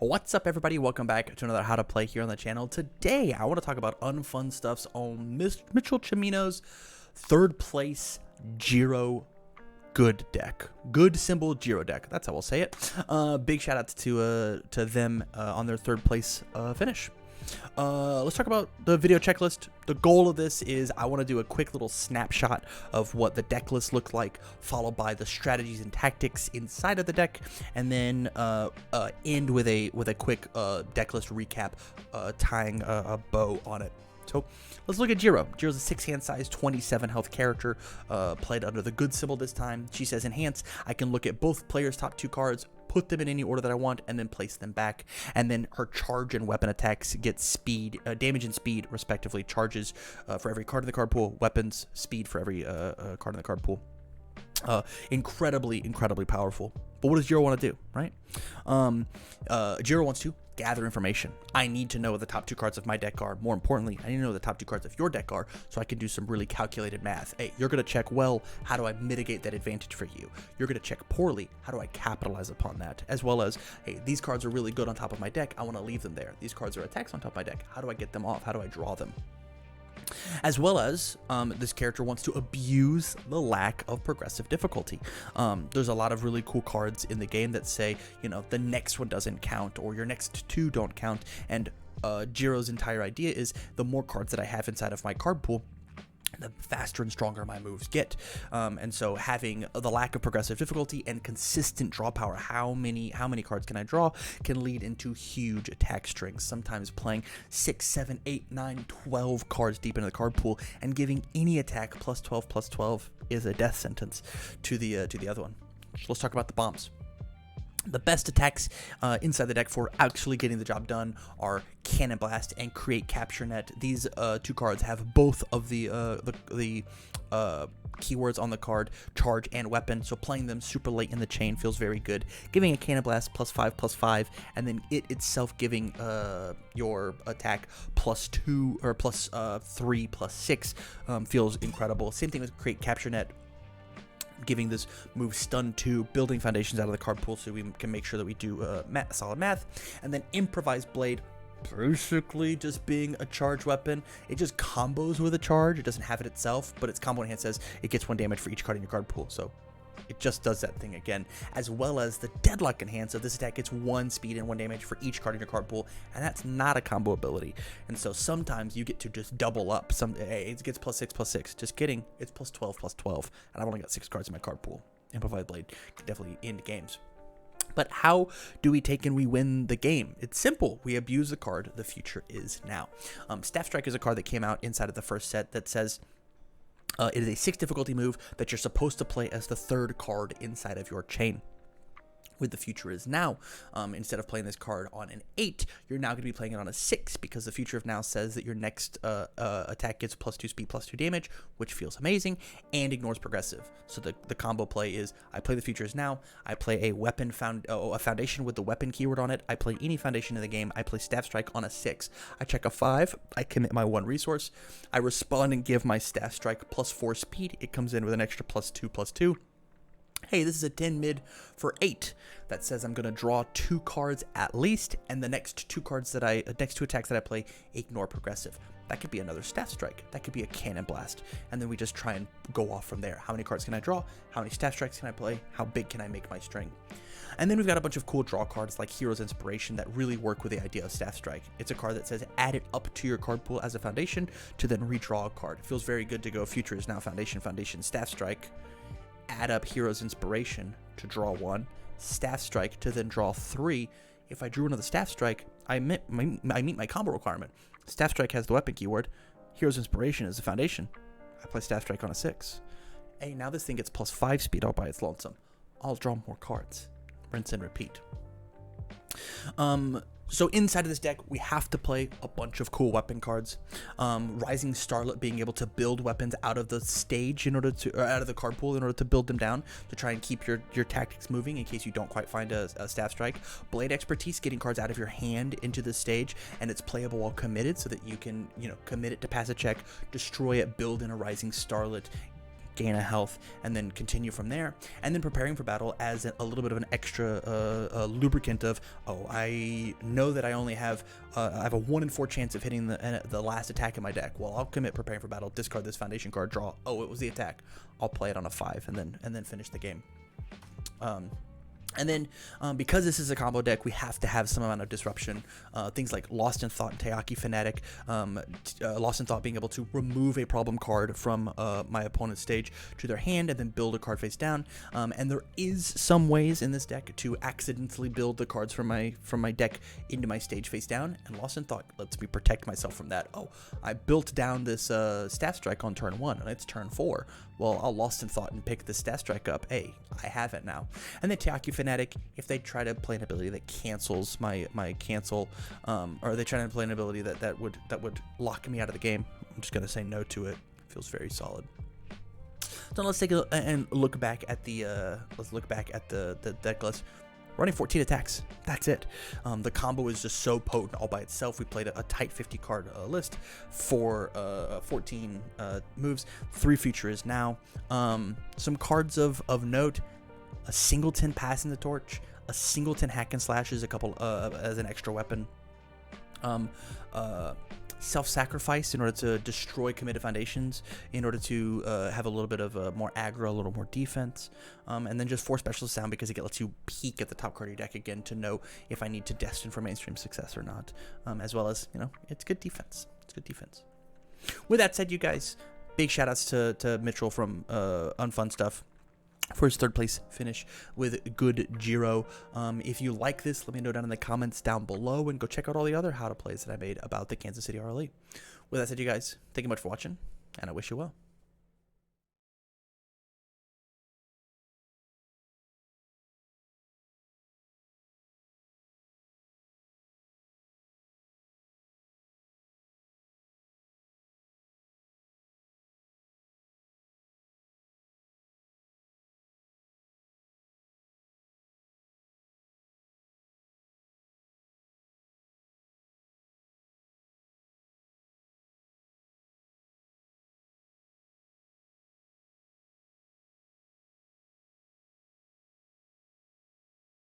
What's up, everybody? Welcome back to another How to Play here on the channel. Today, I want to talk about unfun stuffs on Mitchell Chimino's third place Jiro good deck. Good symbol Jiro deck. That's how we'll say it. Big shout out to them on their third place finish. Let's talk about the video checklist. The goal of this is I want to do a quick little snapshot of what the deck list looked like, followed by the strategies and tactics inside of the deck, and then end with a quick deck list recap, tying a bow on it. So let's look at Jiro. Jiro's a 6-hand size, 27 health character, played under the good symbol this time. She says enhance. I can look at both players' top 2 cards, put them in any order that I want, and then place them back. And then her charge and weapon attacks get speed, damage and speed respectively. Charges for every card in the card pool, weapons, speed for every card in the card pool. Incredibly powerful. But what does Jiro want to do, right? Jiro wants to gather information. I need to know what the top 2 cards of my deck are. More importantly, I need to know what the top 2 cards of your deck are so I can do some really calculated math. Hey, you're going to check well. How do I mitigate that advantage for you? You're going to check poorly. How do I capitalize upon that? As well as, hey, these cards are really good on top of my deck. I want to leave them there. These cards are attacks on top of my deck. How do I get them off? How do I draw them? As well as, this character wants to abuse the lack of progressive difficulty. There's a lot of really cool cards in the game that say, you know, the next one doesn't count, or your next 2 don't count, and Jiro's entire idea is the more cards that I have inside of my card pool, the faster and stronger my moves get. And so having the lack of progressive difficulty and consistent draw power, how many cards can I draw, can lead into huge attack strings. Sometimes playing 6, 7, 8, 9, 12 cards deep into the card pool and giving any attack +12/+12 is a death sentence to the other one. So let's talk about the bombs. The best attacks inside the deck for actually getting the job done are Cannon Blast and Create Capture Net. These 2 cards have both of the keywords on the card, charge and weapon, so playing them super late in the chain feels very good. Giving a Cannon Blast +5/+5, and then it itself giving your attack +2 or +3/+6 feels incredible. Same thing with Create Capture Net, giving this move stun 2, building foundations out of the card pool so we can make sure that we do solid math. And then Improvised Blade, basically just being a charge weapon. It just combos with a charge. It doesn't have it itself, but its combo enhance says it gets 1 damage for each card in your card pool, so it just does that thing again. As well as the Deadlock enhance, so this attack gets 1 speed and 1 damage for each card in your card pool, and that's not a combo ability. And so sometimes you get to just double up. It gets +6/+6. Just kidding, it's +12/+12, and I've only got 6 cards in my card pool. Improvised Blade can definitely end games. But how do we take and we win the game? It's simple. We abuse the card, the future is now. Staff Strike is a card that came out inside of the first set that says it is a 6 difficulty move that you're supposed to play as the 3rd card inside of your chain. With the future is now, instead of playing this card on an 8, you're now going to be playing it on a 6, because the future of now says that your next attack gets +2 speed, +2 damage, which feels amazing, and ignores progressive. So the combo play is, I play the future is now, I play a foundation with the weapon keyword on it, I play any foundation in the game, I play Staff Strike on a 6, I check a 5, I commit my 1 resource, I respond and give my Staff Strike +4 speed, it comes in with an extra +2/+2. Hey, this is a 10 mid for 8 that says I'm going to draw 2 cards at least, and the next 2 attacks that I play ignore progressive. That could be another Staff Strike. That could be a Cannon Blast. And then we just try and go off from there. How many cards can I draw? How many Staff Strikes can I play? How big can I make my string? And then we've got a bunch of cool draw cards like Hero's Inspiration that really work with the idea of Staff Strike. It's a card that says add it up to your card pool as a foundation to then redraw a card. It feels very good to go future is now foundation, Staff Strike, add up Hero's Inspiration to draw 1, Staff Strike to then draw 3. If I drew another Staff Strike, I meet my combo requirement. Staff Strike has the weapon keyword, Hero's Inspiration is the foundation. I play Staff Strike on a 6. Hey, now this thing gets +5 speed all by its lonesome. I'll draw more cards. Rinse and repeat. So inside of this deck, we have to play a bunch of cool weapon cards. Rising Starlet, being able to build weapons out of the stage in order to, or out of the card pool in order to build them down to try and keep your tactics moving in case you don't quite find a Staff Strike. Blade Expertise, getting cards out of your hand into the stage, and it's playable while committed so that you can, commit it to pass a check, destroy it, build in a Rising Starlet, gain a health, and then continue from there. And then preparing for battle as a little bit of an extra lubricant of, oh, I know that I only have I have a 1 in 4 chance of hitting the last attack in my deck. Well, I'll commit preparing for battle, discard this foundation card, draw. Oh, it was the attack. I'll play it on a 5 and then finish the game. And then, because this is a combo deck, we have to have some amount of disruption. Things like Lost in Thought and Teaki Fanatic. Lost in Thought being able to remove a problem card from my opponent's stage to their hand and then build a card face down. And there is some ways in this deck to accidentally build the cards from my deck into my stage face down. And Lost in Thought lets me protect myself from that. Oh, I built down this Staff Strike on turn 1 and it's turn 4. Well, I'll Lost in Thought and pick the Staff Strike up. Hey, I have it now. And then Teaki Fanatic, if they try to play an ability that cancels my cancel, or they try to play an ability that would lock me out of the game, I'm just gonna say no to it. Feels very solid. So let's take a look back at the deck list. Running 14 attacks. That's it. The combo is just so potent all by itself. We played a tight 50 card list for 14 moves. 3 features now. Some cards of note: a singleton Passing the Torch, a singleton Hack and Slash as as an extra weapon. Self-sacrifice in order to destroy committed foundations, in order to have a little bit of more aggro, a little more defense, and then just 4 special sound because it lets you peek at the top card of your deck again to know if I need to destine for mainstream success or not, as well as, it's good defense. It's good defense. With that said, you guys, big shout outs to Mitchell from Unfun Stuff for his 3rd place finish with good Jiro. If you like this, let me know down in the comments down below, and go check out all the other how to plays that I made about the Kansas City RLE. With that said, you guys, thank you much for watching, and I wish you well.